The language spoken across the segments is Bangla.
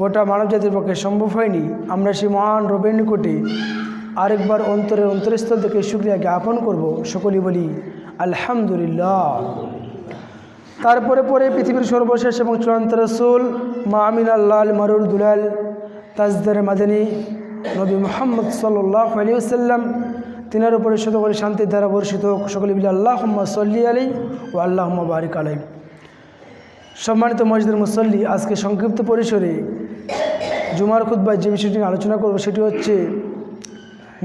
গোটা মানবজাতির পক্ষে সম্ভব হয়নি, আমরা সেই মহান রবের নিকটে আরেকবার অন্তরের অন্তরস্থল থেকে শুকরিয়া জ্ঞাপন করব। সকলেই বলি আলহামদুলিল্লাহ। তারপরে পৃথিবীর সর্বশেষ এবং চূড়ান্ত রসুল মা আমিনাল্লাহ মারুর দুলাল তাজদার মাদানী নবী মুহাম্মদ সাল্লাল্লাহু আলাইহি ওয়াসাল্লাম, তিনার উপরে শতকোটি শান্তির দ্বারা বর্ষিত হোক। সকলে বলি আল্লাহুম্মা সাল্লি আলাইহি ওয়া আল্লাহুম্মা বারিক আলাইহি। সম্মানিত মসজিদের মুসল্লি, আজকে সংক্ষিপ্ত পরিসরে জুমার খুতবায় যে বিষয়টি নিয়ে আলোচনা করব সেটি হচ্ছে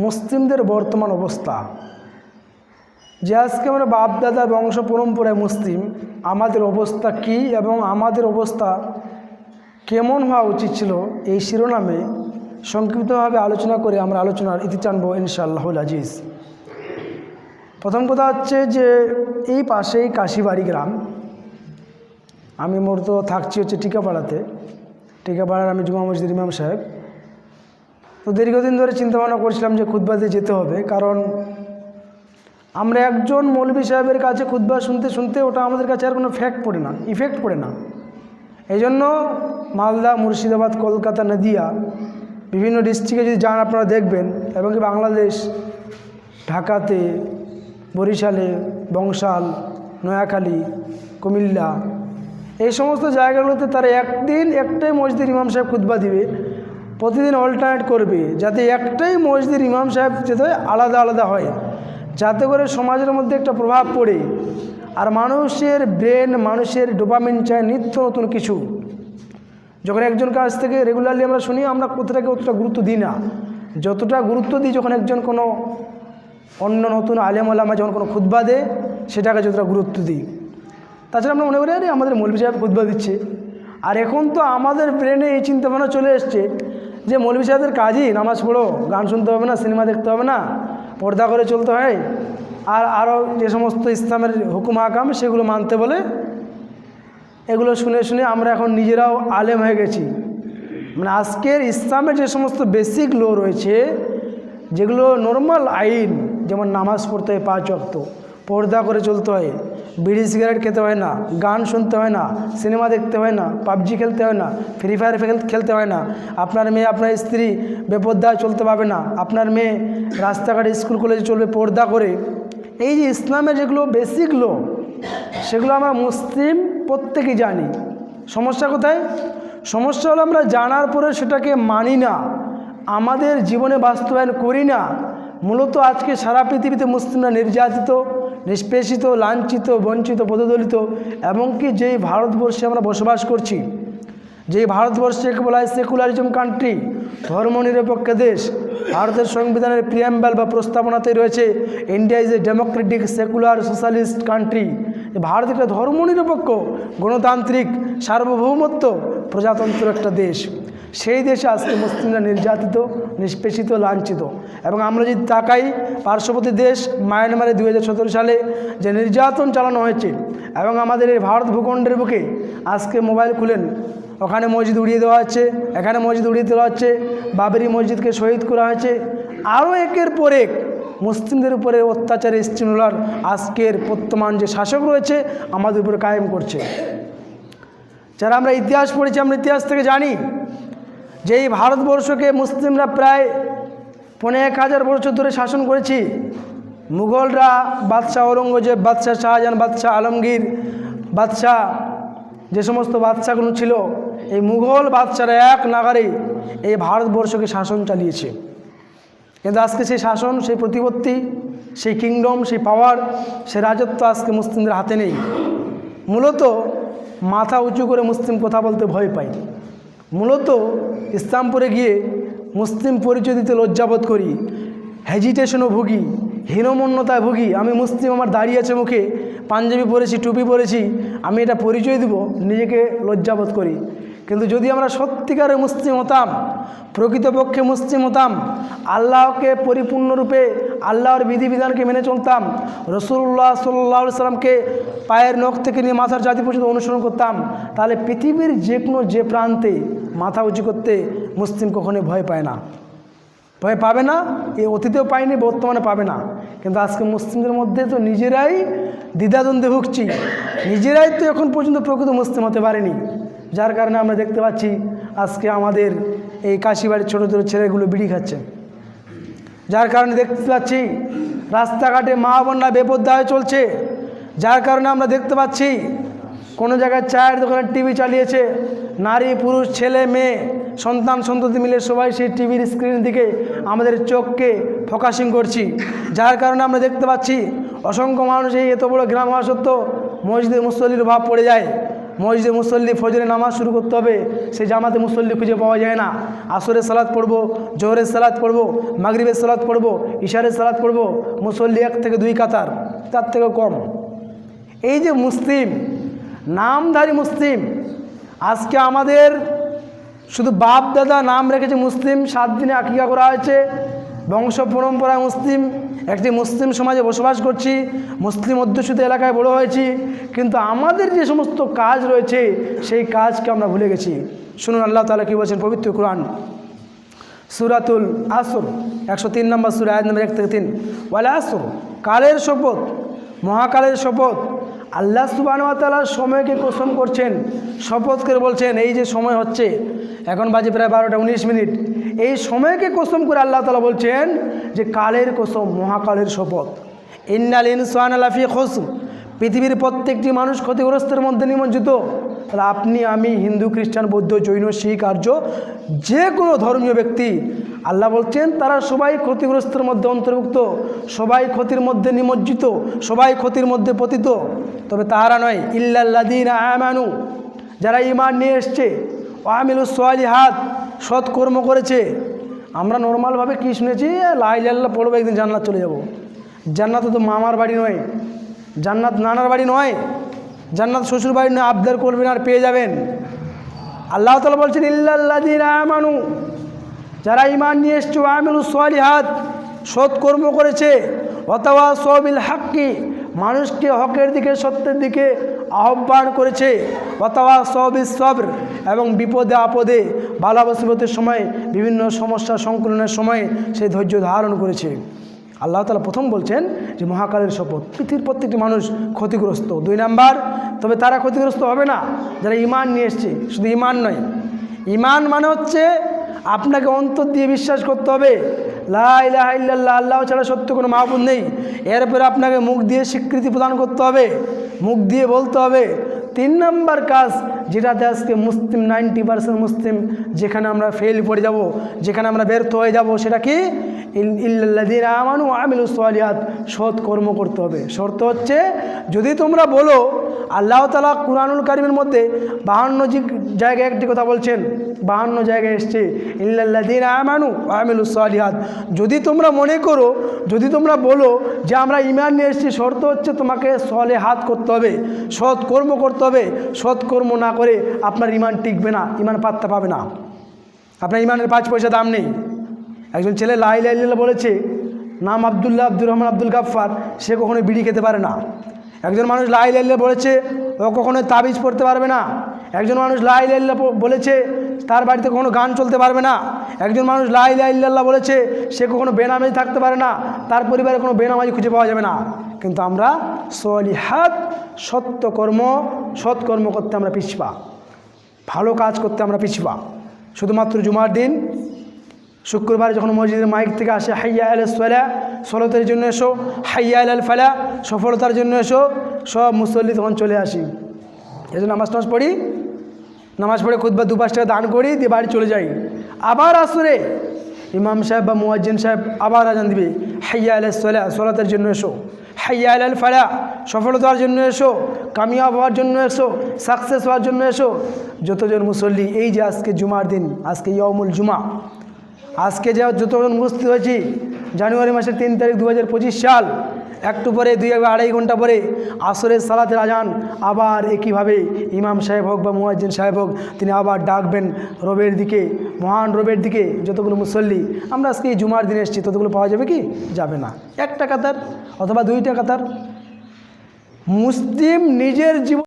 মুসলিমদের বর্তমান অবস্থা। যে আজকে আমরা বাপদাদা বংশ পরম্পরায় মুসলিম, আমাদের অবস্থা কি এবং আমাদের অবস্থা কেমন হওয়া উচিত ছিল, এই শিরোনামে সংক্ষিপ্তভাবে আলোচনা করে আমরা আলোচনার ইতি টানব ইনশাআল্লাহুল আজিজ। প্রথম কথা হচ্ছে যে এই পাশেই কাশিবাড়ি গ্রাম, আমি মূলত থাকছি হচ্ছে টিকাপাড়াতে। টিকাপাড়ার আমি জুমা মসজিদের ইমাম সাহেব। তো দীর্ঘদিন ধরে চিন্তাভাবনা করছিলাম যে খুতবা দিয়ে যেতে হবে, কারণ আমরা একজন মৌলভী সাহেবের কাছে খুতবা শুনতে শুনতে ওটা আমাদের কাছে আর কোনো ইফেক্ট পড়ে না। এই জন্য মালদা, মুর্শিদাবাদ, কলকাতা, নদিয়া বিভিন্ন ডিস্ট্রিক্টে যদি যান আপনারা দেখবেন, এবং কি বাংলাদেশ ঢাকাতে, বরিশালে, বংশাল, নোয়াখালী, কুমিল্লা, এই সমস্ত জায়গাগুলোতে তারা একদিন একটাই মসজিদের ইমাম সাহেব খুতবা দিবে, প্রতিদিন অল্টারনেট করবে, যাতে একটাই মসজিদের ইমাম সাহেব যাতে আলাদা আলাদা হয়, যাতে করে সমাজের মধ্যে একটা প্রভাব পড়ে। আর মানুষের ব্রেন, মানুষের ডোপামিন চায় নিত্য নতুন কিছু। যখন একজন কাছ থেকে রেগুলারলি আমরা শুনি, আমরা কোথাটাকে অতটা গুরুত্ব দিই না, যতটা গুরুত্ব দিই যখন একজন কোনো অন্য নতুন আলেম ওলামা যখন কোনো খুতবা দেয় সেটাকে যতটা গুরুত্ব দিই। তাছাড়া আমরা মনে করি আরে আমাদের মৌলভী সাহেব খুতবা দিচ্ছে। আর এখন তো আমাদের ব্রেনে এই চিন্তাভাবনা চলে এসছে যে মৌলভী সাহেবদের কাজই নামাজ পড়ো, গান শুনতে হবে না, সিনেমা দেখতে হবে না, পর্দা করে চলতে হয়, আর আরও যে সমস্ত ইসলামের হুকুম হাকাম সেগুলো মানতে বলে। এগুলো শুনে শুনে আমরা এখন নিজেরাও আলেম হয়ে গেছি। মানে আজকের ইসলামের যে সমস্ত বেসিক ল রয়েছে, যেগুলো নর্মাল আইন, যেমন নামাজ পড়তে হয় 5 ওয়াক্ত, পর্দা করে চলতে হয়, বিড়ি সিগারেট খেতে হয় না, গান শুনতে হয় না, সিনেমা দেখতে হয় না, পাবজি খেলতে হয় না, ফ্রি ফায়ার খেলতে হয় না, আপনার মেয়ে আপনার স্ত্রী বেপর্দায় চলতে পারবে না, আপনার মেয়ে রাস্তাঘাটে স্কুল কলেজে চলবে পর্দা করে। এই যে ইসলামের যেগুলো বেসিক ল, সেগুলো আমরা মুসলিম প্রত্যেকেই জানি। সমস্যা কোথায়? সমস্যা হলো আমরা জানার পরে সেটাকে মানি না, আমাদের জীবনে বাস্তবায়ন করি না। মূলত আজকে সারা পৃথিবীতে মুসলিমরা নির্যাতিত, নিষ্পেষিত, লাঞ্ছিত, বঞ্চিত, পদদলিত। এমনকি যেই ভারতবর্ষে আমরা বসবাস করছি, যেই ভারতবর্ষকে বলা হয় সেকুলারিজম কান্ট্রি, ধর্মনিরপেক্ষ দেশ, ভারতের সংবিধানের প্রিয়াম্বল বা প্রস্তাবনাতে রয়েছে India is a democratic secular socialist country. Bharat একটা ধর্মনিরপেক্ষ, গণতান্ত্রিক, সার্বভৌমত্ব, প্রজাতন্ত্র একটা দেশ। সেই দেশে আজকে মুসলিমরা নির্যাতিত, নিষ্পেষিত, লাঞ্ছিত। এবং আমরা যদি তাকাই পার্শ্ববর্তী দেশ মায়ানমারে 2017 সালে যে নির্যাতন চালানো হয়েছে, এবং আমাদের এই ভারত ভূখণ্ডের বুকে আজকে মোবাইল খুলেন, ওখানে মসজিদ উড়িয়ে দেওয়া হচ্ছে, এখানে মসজিদ উড়িয়ে দেওয়া হচ্ছে, বাবরি মসজিদকে শহীদ করা হয়েছে। আরও একের পর এক মুসলিমদের উপরে অত্যাচারে স্টিমুলার আজকের বর্তমান যে শাসক রয়েছে আমাদের উপরে কায়েম করছে। যারা আমরা ইতিহাস পড়েছি, আমরা ইতিহাস থেকে জানি যে এই ভারতবর্ষকে মুসলিমরা প্রায় 15,000 বছর ধরে শাসন করেছি। মুঘলরা, বাদশাহ ঔরঙ্গজেব, বাদশাহ শাহজাহান, বাদশাহ আলমগীর, বাদশাহ যে সমস্ত বাদশাহগুলো ছিল, এই মুঘল বাদশারা এক নাগারে এই ভারতবর্ষকে শাসন চালিয়েছে। কিন্তু আজকে সেই শাসন, সেই প্রতিপত্তি, সেই কিংডম, সেই পাওয়ার, সেই রাজত্ব আজকে মুসলিমদের হাতে নেই। মূলত মাথা উঁচু করে মুসলিম কথা বলতে ভয় পায়। মূলত ইসলামপুরে গিয়ে মুসলিম পরিচয় দিতে লজ্জাবোধ করি, হেজিটেশনও ভুগি, হীনমন্যতায় ভুগি। আমি মুসলিম, আমার দাঁড়িয়ে আছে মুখে, পাঞ্জাবি পরেছি, টুপি পরেছি, আমি এটা পরিচয় দিব, নিজেকে লজ্জাবোধ করি। কিন্তু যদি আমরা সত্যিকারে মুসলিম হতাম, প্রকৃতপক্ষে মুসলিম হতাম, আল্লাহকে পরিপূর্ণরূপে আল্লাহর বিধিবিধানকে মেনে চলতাম, রসুল্লাহ সাল্লাল্লাহু আলাইহি সাল্লামকে পায়ের নখ থেকে নিয়ে মাথার জাতি পর্যন্ত অনুসরণ করতাম, তাহলে পৃথিবীর যে কোনো যে প্রান্তে মাথা উঁচু করতে মুসলিম কখনোই ভয় পায় না, ভয় পাবে না। এই অতীতেও পায়নি, বর্তমানে পাবে না। কিন্তু আজকে মুসলিমদের মধ্যে তো নিজেরাই দ্বিধাদ্বন্দ্বে ভুগছি, নিজেরাই তো এখন পর্যন্ত প্রকৃত মুসলিম হতে পারেনি। যার কারণে আমরা দেখতে পাচ্ছি আজকে আমাদের এই কাশিবাড়ির ছোটো ছোটো ছেলেগুলো বিড়ি খাচ্ছে। যার কারণে দেখতে পাচ্ছি রাস্তাঘাটে মা বোনরা বেপরোয়া হয়ে চলছে। যার কারণে আমরা দেখতে পাচ্ছি কোনো জায়গায় চায়ের দোকানে টিভি চালিয়েছে, নারী পুরুষ ছেলে মেয়ে সন্তান সন্ততি মিলে সবাই সেই টিভির স্ক্রিনের দিকে আমাদের চোখকে ফোকাসিং করছি। যার কারণে আমরা দেখতে পাচ্ছি অসংখ্য মানুষ এই এত বড় গ্রাম হওয়া সত্ত্বেও মসজিদে মুসল্লির অভাব পড়ে যায়। মসজিদে মুসল্লি ফজরে নামাজ শুরু করতে হবে, সেই জামাতে মুসল্লি খুঁজে পাওয়া যায় না। আসরের সালাত পড়বো, জোহরের সালাত পড়বো, মাগরিবের সালাত পড়বো, ইশারের সালাত পড়বো, মুসল্লি 1 থেকে 2 কাতার, তার থেকেও কম। এই যে মুসলিম, নামধারী মুসলিম, আজকে আমাদের শুধু বাপ দাদা নাম রেখেছে মুসলিম, 7 দিনে আকিকা করা হয়েছে, বংশ পরম্পরায় মুসলিম, একটি মুসলিম সমাজে বসবাস করছি, মুসলিম অধ্যুষিত এলাকায় বড় হয়েছি, কিন্তু আমাদের যে সমস্ত কাজ রয়েছে সেই কাজকে আমরা ভুলে গেছি। শুনুন আল্লাহ তাআলা কী বলছেন পবিত্র কুরআন সূরাতুল আসর 103 নম্বর সূরা আয়াত নম্বর 1 থেকে 3। ওয়াল আসর, কালের শপথ, মহাকালের শপথ। আল্লাহ সুবহানাহু ওয়া তাআলা সময়কে কসম করছেন, শপথ করে বলছেন এই যে সময় হচ্ছে, এখন বাজে প্রায় 12টা 19 মিনিট, এই সময়কে কসম করে আল্লাহ তাআলা বলছেন যে কালের কসম, মহাকালের শপথ। ইন্নাল ইনসানা লাফি খুসর, পৃথিবীর প্রত্যেকটি মানুষ ক্ষতিগ্রস্তের মধ্যে নিমজ্জিত। তাহলে আপনি আমি, হিন্দু খ্রিস্টান বৌদ্ধ জৈন শিখ আর্য যে কোনো ধর্মীয় ব্যক্তি, আল্লাহ বলছেন তারা সবাই ক্ষতিগ্রস্তের মধ্যে অন্তর্ভুক্ত, সবাই ক্ষতির মধ্যে নিমজ্জিত, সবাই ক্ষতির মধ্যে পতিত। তবে তাহারা নয়, ইল্লাল্লাযীনা আমানু, যারা ঈমান নিয়ে এসছে, ওয়া আমিলুস সালিহাত, সৎকর্ম করেছে। আমরা নর্মালভাবে কি শুনেছি, লা ইলাহা ইল্লাল্লাহ পড়বো একদিন জান্নাত চলে যাব। জান্নাত তো মামার বাড়ি নয়, জান্নাত নানার বাড়ি নয়, জান্নাত শ্বশুর বাড়ি নয়, আবদার করবেন আর পেয়ে যাবেন। আল্লাহ তাআলা বলছেন ইল্লাল্লাযীনা আমানু, যারা ঈমান নিয়ে এসছে, ওয়া আমিলুস সালিহাত, সৎকর্ম করেছে, ওয়া তাওয়াসাউ বিল হাক্কি, মানুষকে হকের দিকে সত্যের দিকে আহ্বান করেছে, ওয়া তাওয়াসাউ বিস সবর, এবং বিপদে আপদে বালা মুসিবতের সময় বিভিন্ন সমস্যা সংকলনের সময় সেই ধৈর্য ধারণ করেছে। আল্লাহ তাআলা প্রথম বলছেন যে মহাকালের শপথ, পৃথিবীর প্রত্যেকটি মানুষ ক্ষতিগ্রস্ত। 2 নাম্বার, তবে তারা ক্ষতিগ্রস্ত হবে না যারা ঈমান নিয়ে এসছে। শুধু ঈমান নয়, ঈমান মানে হচ্ছে আপনাকে অন্তর দিয়ে বিশ্বাস করতে হবে লা ইলাহা ইল্লাল্লাহ, আল্লাহ ছাড়া সত্য কোনো মাবুদ নেই। এরপরে আপনাকে মুখ দিয়ে স্বীকৃতি প্রদান করতে হবে, মুখ দিয়ে বলতে হবে। 3 নাম্বার কাজ, যেটাতে আজকে মুসলিম 90% মুসলিম, যেখানে আমরা ফেল পড়ে যাব, যেখানে আমরা ব্যর্থ হয়ে যাব, সেটা কি, ইল্লাল্লাযীনা আমানু ওয়া আমিলুস সালিহাত, সৎ কর্ম করতে হবে। শর্ত হচ্ছে যদি তোমরা বলো, আল্লাহ তাআলা কুরআনুল কারীমের মধ্যে 52 জায়গায় একটি কথা বলছেন, 52 জায়গায় এসছে ইল্লাল্লাযীনা আমানু ওয়া আমিলুস সালিহাত। যদি তোমরা মনে করো, যদি তোমরা বলো যে আমরা ঈমান নিয়ে এসেছি, শর্ত হচ্ছে তোমাকে সালেহাত করতে হবে, সৎ কর্ম করতে হবে। সৎ কর্ম না করে আপনার ঈমান টিকবে না, ঈমান পাত্তা পাবে না, আপনার ঈমানের 5 পয়সা দাম নেই। একজন ছেলে লা ইলাহা ইল্লাল্লাহ বলেছে, নাম আব্দুল্লাহ, আব্দুর রহমান, আব্দুল গাফফার, সে কখনো বিড়ি খেতে পারে না। একজন মানুষ লা ইলাহা ইল্লাল্লাহ বলেছে, ও কখনো তাবিজ পড়তে পারবে না। একজন মানুষ লা ইলাহা ইল্লাল্লাহ বলেছে, তার বাড়িতে কখনো গান চলতে পারবে না। একজন মানুষ লা ইলাহা ইল্লাল্লাহ বলেছে, সে কখনো বেনামাজি থাকতে পারে না, তার পরিবারে কোনো বেনামাজি খুঁজে পাওয়া যাবে না। কিন্তু আমরা সলিহাত, সৎকর্ম করতে আমরা পিছপা, ভালো কাজ করতে আমরা পিছপা। শুধুমাত্র জুমার দিন শুক্রবার যখন মসজিদের মাইক থেকে আসে হাইয়া আলাস সালাহ, সলাতের জন্য এসো, হাইয়া আলাল ফালাহ, সফলতার জন্য এসো, সব মুসল্লি তখন চলে আসি। এই জন্য নামাজ পড়ি, নামাজ পড়ে খুতবা 2-5 টাকা দান করি, দিয়ে বাড়ি চলে যাই। আবার আসরে ইমাম সাহেব বা মুয়াজ্জিন সাহেব আবার আজান দিবে, হাইয়া আলাস সালাহ, সলাতের জন্য এসো, হাইয়া আলাল ফালাহ, সফলতার জন্য এসো, কামিয়াব হওয়ার জন্য এসো, সাকসেস হওয়ার জন্য এসো। যতজন মুসল্লি, এই যে আজকে জুমার দিন, আজকে ইয়াউমুল জুমা, আজকে যে যতজন উপস্থিত হয়েছি, জানুয়ারি মাসের 3 তারিখ 2025 সাল, একটু পরে 2-2.5 ঘন্টা পরে আসরের সালাতের আজান। আবার একইভাবে ইমাম সাহেব হোক বা মুয়াজ্জিন সাহেব হোক, তিনি আবার ডাকবেন রবের দিকে, মহান রবের দিকে। যতগুলো মুসল্লি আমরা আজকে এই জুমার দিনে এসেছি, ততগুলো পাওয়া যাবে কি? যাবে না। 1টা কাতার অথবা 2টা কাতার। মুসলিম নিজের জীবন